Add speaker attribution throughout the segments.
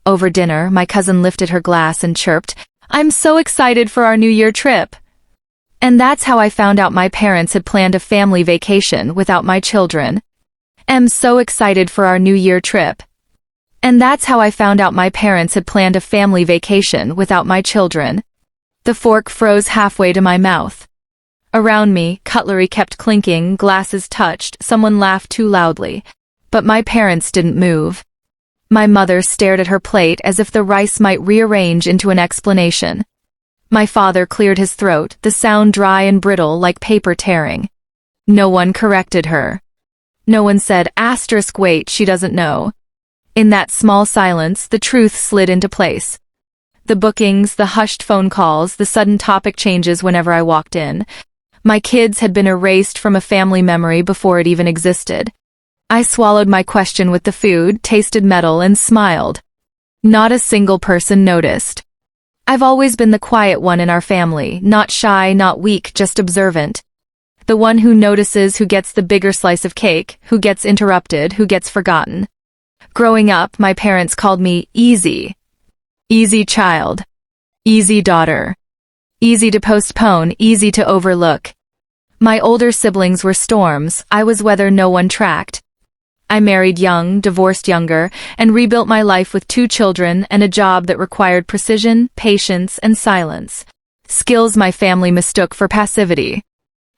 Speaker 1: Over dinner, my cousin lifted her glass and chirped, "I'm so excited for our New Year trip." And that's how I found out my parents had planned a family vacation without my children. I'm so excited for our New Year trip. And that's how I found out my parents had planned a family vacation without my children. The fork froze halfway to my mouth. Around me, cutlery kept clinking, glasses touched, someone laughed too loudly. But my parents didn't move. My mother stared at her plate as if the rice might rearrange into an explanation. My father cleared his throat, the sound dry and brittle like paper tearing. No one corrected her. No one said, "Wait, she doesn't know." In that small silence, the truth slid into place. The bookings, the hushed phone calls, the sudden topic changes whenever I walked in. My kids had been erased from a family memory before it even existed. I swallowed my question with the food, tasted metal, and smiled. Not a single person noticed. I've always been the quiet one in our family, not shy, not weak, just observant. The one who notices, who gets the bigger slice of cake, who gets interrupted, who gets forgotten. Growing up, my parents called me easy. Easy child. Easy daughter. Easy to postpone, easy to overlook. My older siblings were storms, I was weather no one tracked. I married young, divorced younger, and rebuilt my life with 2 children and a job that required precision, patience, and silence. Skills my family mistook for passivity.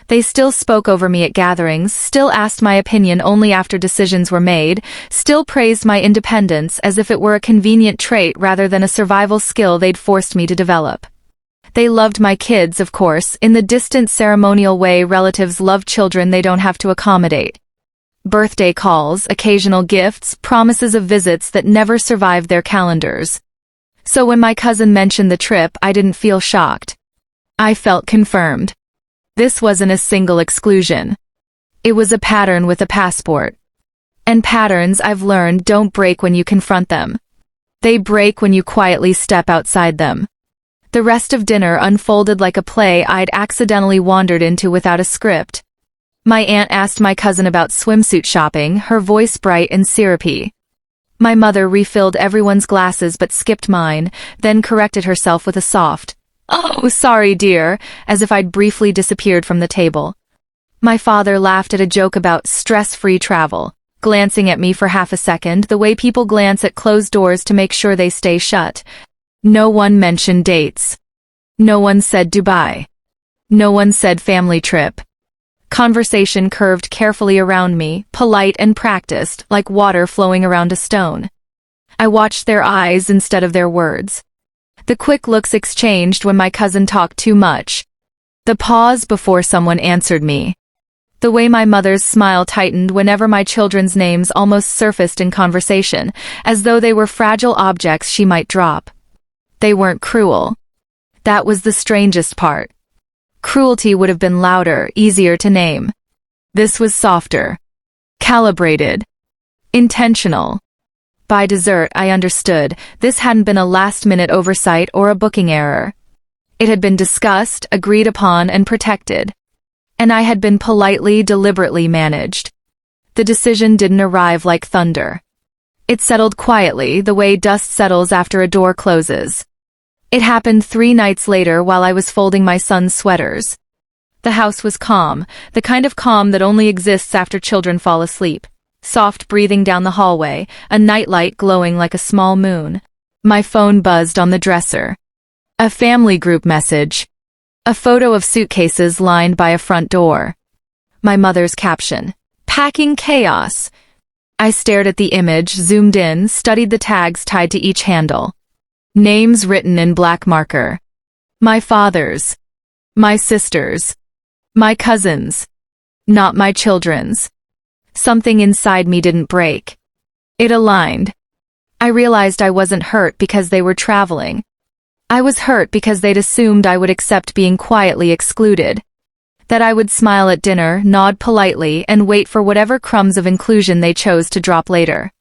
Speaker 1: They still spoke over me at gatherings, still asked my opinion only after decisions were made, still praised my independence as if it were a convenient trait rather than a survival skill they'd forced me to develop. They loved my kids, of course, in the distant ceremonial way relatives love children they don't have to accommodate. Birthday calls, occasional gifts, promises of visits that never survived their calendars. So when my cousin mentioned the trip, I didn't feel shocked. I felt confirmed. This wasn't a single exclusion. It was a pattern with a passport. And patterns, I've learned, don't break when you confront them. They break when you quietly step outside them. The rest of dinner unfolded like a play I'd accidentally wandered into without a script. My aunt asked my cousin about swimsuit shopping, her voice bright and syrupy. My mother refilled everyone's glasses but skipped mine, then corrected herself with a soft, "Oh, sorry, dear," as if I'd briefly disappeared from the table. My father laughed at a joke about stress-free travel, glancing at me for half a second the way people glance at closed doors to make sure they stay shut. No one mentioned dates. No one said Dubai. No one said family trip. Conversation curved carefully around me, polite and practiced, like water flowing around a stone. I watched their eyes instead of their words. The quick looks exchanged when my cousin talked too much. The pause before someone answered me. The way my mother's smile tightened whenever my children's names almost surfaced in conversation, as though they were fragile objects she might drop. They weren't cruel. That was the strangest part. Cruelty would have been louder, easier to name. This was softer. Calibrated. Intentional. By dessert, I understood, this hadn't been a last-minute oversight or a booking error. It had been discussed, agreed upon, and protected. And I had been politely, deliberately managed. The decision didn't arrive like thunder. It settled quietly, the way dust settles after a door closes. It happened 3 nights later while I was folding my son's sweaters. The house was calm, the kind of calm that only exists after children fall asleep. Soft breathing down the hallway, a nightlight glowing like a small moon. My phone buzzed on the dresser. A family group message. A photo of suitcases lined by a front door. My mother's caption. "Packing chaos." I stared at the image, zoomed in, studied the tags tied to each handle. Names written in black marker. My father's. My sister's. My cousin's. Not my children's. Something inside me didn't break. It aligned. I realized I wasn't hurt because they were traveling. I was hurt because they'd assumed I would accept being quietly excluded. That I would smile at dinner, nod politely, and wait for whatever crumbs of inclusion they chose to drop later.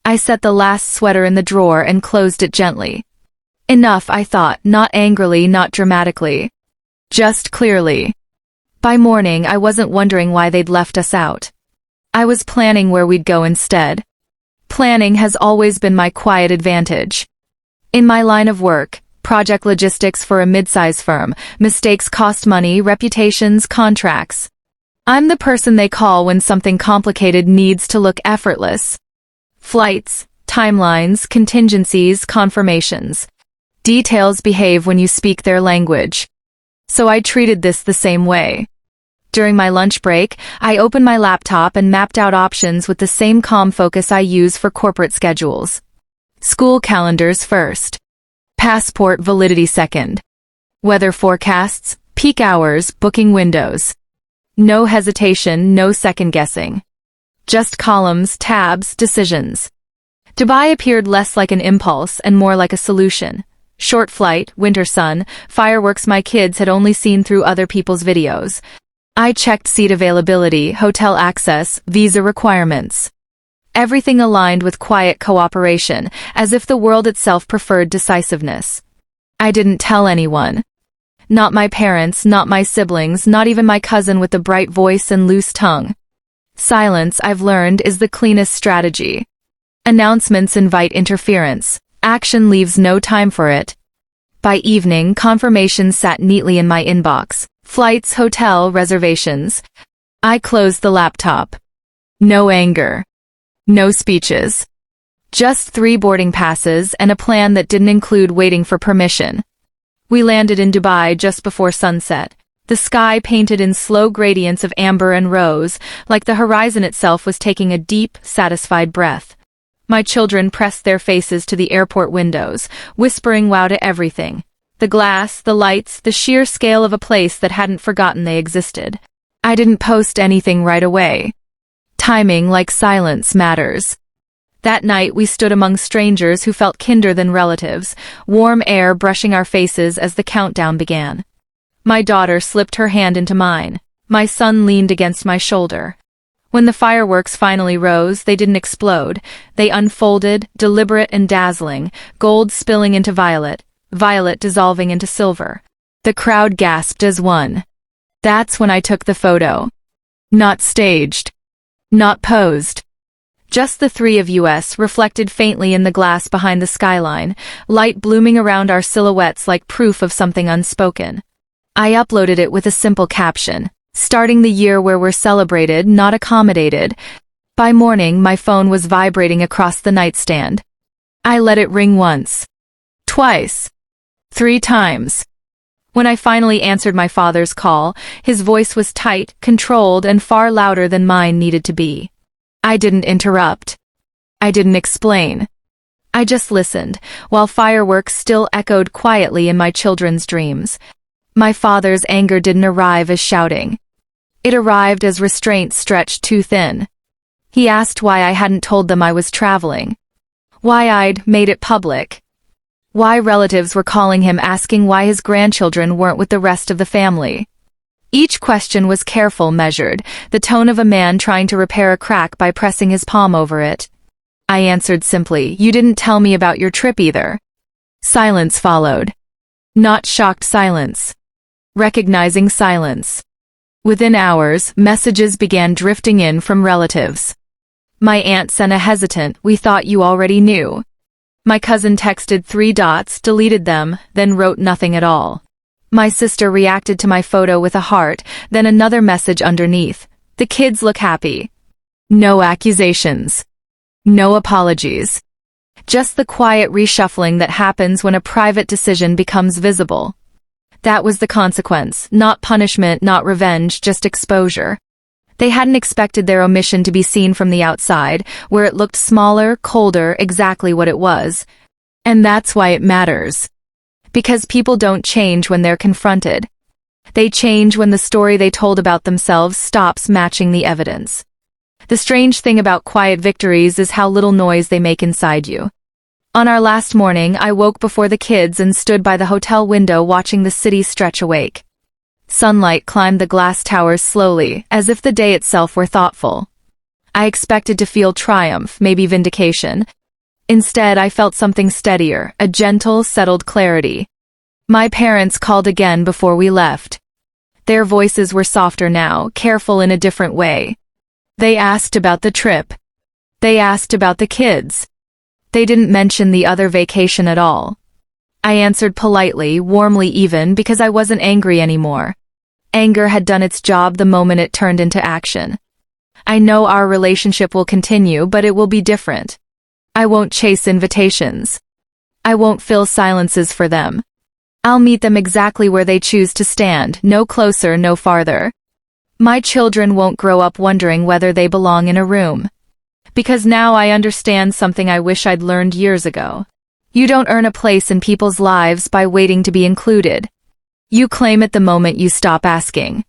Speaker 1: I set the last sweater in the drawer and closed it gently. Enough, I thought, not angrily, not dramatically. Just clearly. By morning, I wasn't wondering why they'd left us out. I was planning where we'd go instead. Planning has always been my quiet advantage. In my line of work, project logistics for a mid-size firm, mistakes cost money, reputations, contracts. I'm the person they call when something complicated needs to look effortless. Flights, timelines, contingencies, confirmations. Details behave when you speak their language. So I treated this the same way. During my lunch break, I opened my laptop and mapped out options with the same calm focus I use for corporate schedules. School calendars first. Passport validity second. Weather forecasts, peak hours, booking windows. No hesitation, no second guessing. Just columns, tabs, decisions. Dubai appeared less like an impulse and more like a solution. Short flight, winter sun, fireworks my kids had only seen through other people's videos. I checked seat availability, hotel access, visa requirements. Everything aligned with quiet cooperation, as if the world itself preferred decisiveness. I didn't tell anyone. Not my parents, not my siblings, not even my cousin with the bright voice and loose tongue. Silence, I've learned, is the cleanest strategy. Announcements invite interference. Action leaves no time for it. By evening, confirmations sat neatly in my inbox. Flights, hotel, reservations. I closed the laptop. No anger. No speeches. Just 3 boarding passes and a plan that didn't include waiting for permission. We landed in Dubai just before sunset. The sky painted in slow gradients of amber and rose, like the horizon itself was taking a deep, satisfied breath. My children pressed their faces to the airport windows, whispering wow to everything. The glass, the lights, the sheer scale of a place that hadn't forgotten they existed. I didn't post anything right away. Timing, like silence, matters. That night we stood among strangers who felt kinder than relatives, warm air brushing our faces as the countdown began. My daughter slipped her hand into mine. My son leaned against my shoulder. When the fireworks finally rose, they didn't explode. They unfolded, deliberate and dazzling, gold spilling into violet, violet dissolving into silver. The crowd gasped as one. That's when I took the photo. Not staged. Not posed. Just the 3 of us reflected faintly in the glass behind the skyline, light blooming around our silhouettes like proof of something unspoken. I uploaded it with a simple caption, starting the year where we're celebrated, not accommodated. By morning, my phone was vibrating across the nightstand. I let it ring once. Twice. 3 times. When I finally answered my father's call, his voice was tight, controlled, and far louder than mine needed to be. I didn't interrupt. I didn't explain. I just listened, while fireworks still echoed quietly in my children's dreams. My father's anger didn't arrive as shouting. It arrived as restraint stretched too thin. He asked why I hadn't told them I was traveling. Why I'd made it public. Why relatives were calling him asking why his grandchildren weren't with the rest of the family. Each question was careful, measured, the tone of a man trying to repair a crack by pressing his palm over it. I answered simply, "You didn't tell me about your trip either." Silence followed. Not shocked silence. Recognizing silence. Within hours, messages began drifting in from relatives. My aunt sent a hesitant, "We thought you already knew." My cousin texted 3 dots, deleted them, then wrote nothing at all. My sister reacted to my photo with a heart, then another message underneath. "The kids look happy." No accusations. No apologies. Just the quiet reshuffling that happens when a private decision becomes visible. That was the consequence, not punishment, not revenge, just exposure. They hadn't expected their omission to be seen from the outside, where it looked smaller, colder, exactly what it was. And that's why it matters. Because people don't change when they're confronted. They change when the story they told about themselves stops matching the evidence. The strange thing about quiet victories is how little noise they make inside you. On our last morning, I woke before the kids and stood by the hotel window watching the city stretch awake. Sunlight climbed the glass towers slowly, as if the day itself were thoughtful. I expected to feel triumph, maybe vindication. Instead, I felt something steadier, a gentle, settled clarity. My parents called again before we left. Their voices were softer now, careful in a different way. They asked about the trip. They asked about the kids. They didn't mention the other vacation at all. I answered politely, warmly even, because I wasn't angry anymore. Anger had done its job the moment it turned into action. I know our relationship will continue, but it will be different. I won't chase invitations. I won't fill silences for them. I'll meet them exactly where they choose to stand, no closer, no farther. My children won't grow up wondering whether they belong in a room. Because now I understand something I wish I'd learned years ago. You don't earn a place in people's lives by waiting to be included. You claim it the moment you stop asking.